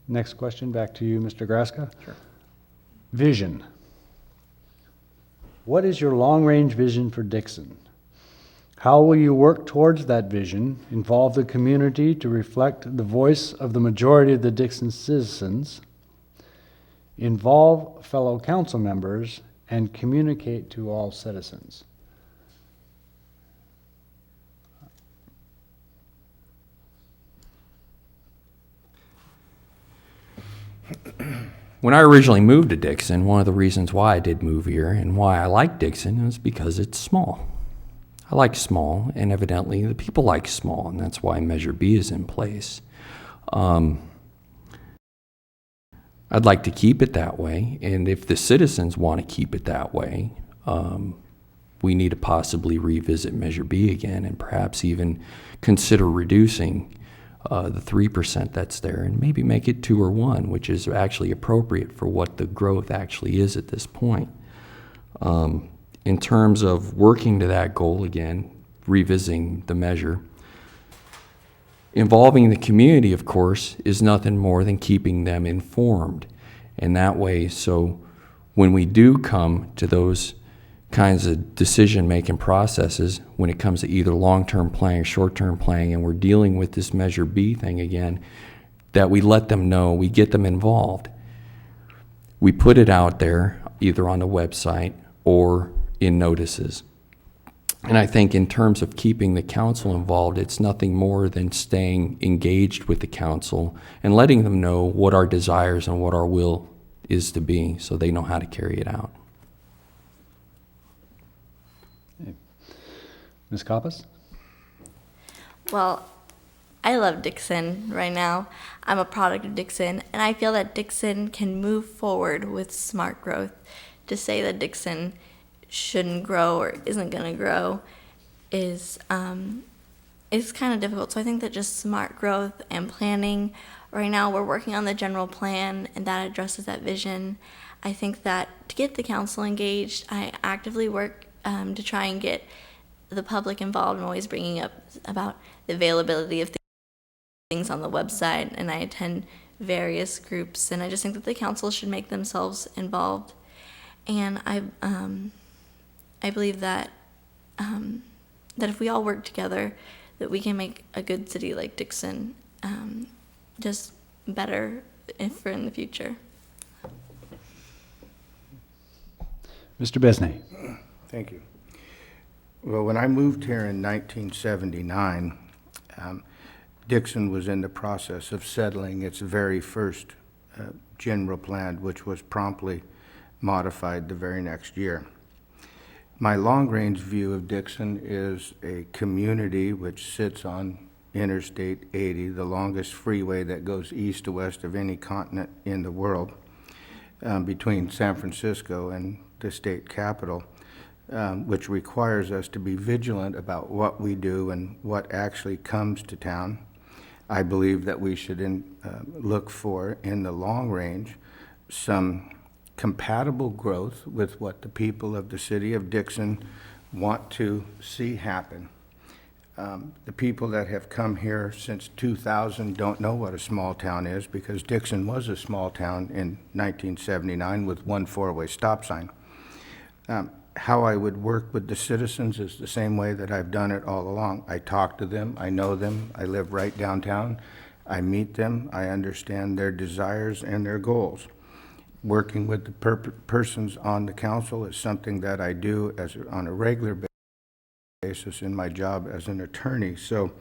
Next question, back to you, Mr. Graska. Sure. Vision. What is your long-range vision for Dixon? How will you work towards that vision, involve the community to reflect the voice of the majority of the Dixon citizens, involve fellow council members, and communicate to all citizens? When I originally moved to Dixon, one of the reasons why I did move here and why I like Dixon is because it's small. I like small, and evidently the people like small, and that's why Measure B is in place. I'd like to keep it that way, and if the citizens want to keep it that way, we need to possibly revisit Measure B again and perhaps even consider reducing the 3% that's there and maybe make it 2 or 1, which is actually appropriate for what the growth actually is at this point. In terms of working to that goal again, revisiting the measure, involving the community, of course, is nothing more than keeping them informed. And that way, so when we do come to those kinds of decision-making processes, when it comes to either long-term planning or short-term planning, and we're dealing with this Measure B thing again, that we let them know, we get them involved. We put it out there, either on the website or in notices. And I think in terms of keeping the council involved, it's nothing more than staying engaged with the council and letting them know what our desires and what our will is to be, so they know how to carry it out. Ms. Koppas? Well, I love Dixon right now. I'm a product of Dixon, and I feel that Dixon can move forward with smart growth. To say that Dixon shouldn't grow or isn't going to grow is kind of difficult. So I think that just smart growth and planning. Right now, we're working on the general plan, and that addresses that vision. I think that to get the council engaged, I actively work to try and get the public involved. I'm always bringing up about the availability of things on the website, and I attend various groups, and I just think that the council should make themselves involved. And I believe that that if we all work together, that we can make a good city like Dixon just better for in the future. Mr. Besney? Thank you. Well, when I moved here in 1979, Dixon was in the process of settling its very first general plan, which was promptly modified the very next year. My long-range view of Dixon is a community which sits on Interstate 80, the longest freeway that goes east to west of any continent in the world, between San Francisco and the state capital, which requires us to be vigilant about what we do and what actually comes to town. I believe that we should look for, in the long range, some compatible growth with what the people of the city of Dixon want to see happen. The people that have come here since 2000 don't know what a small town is, because Dixon was a small town in 1979 with one four-way stop sign. How I would work with the citizens is the same way that I've done it all along. I talk to them, I know them, I live right downtown, I meet them, I understand their desires and their goals. Working with the persons on the council is something that I do on a regular basis in my job as an attorney. So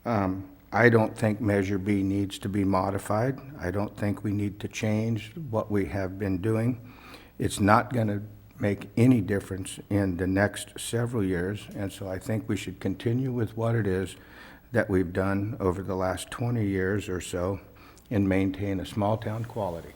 I don't think Measure B needs to be modified. I don't think we need to change what we have been doing. It's not going to make any difference in the next several years, and so I think we should continue with what it is that we've done over the last 20 years or so and maintain a small town quality.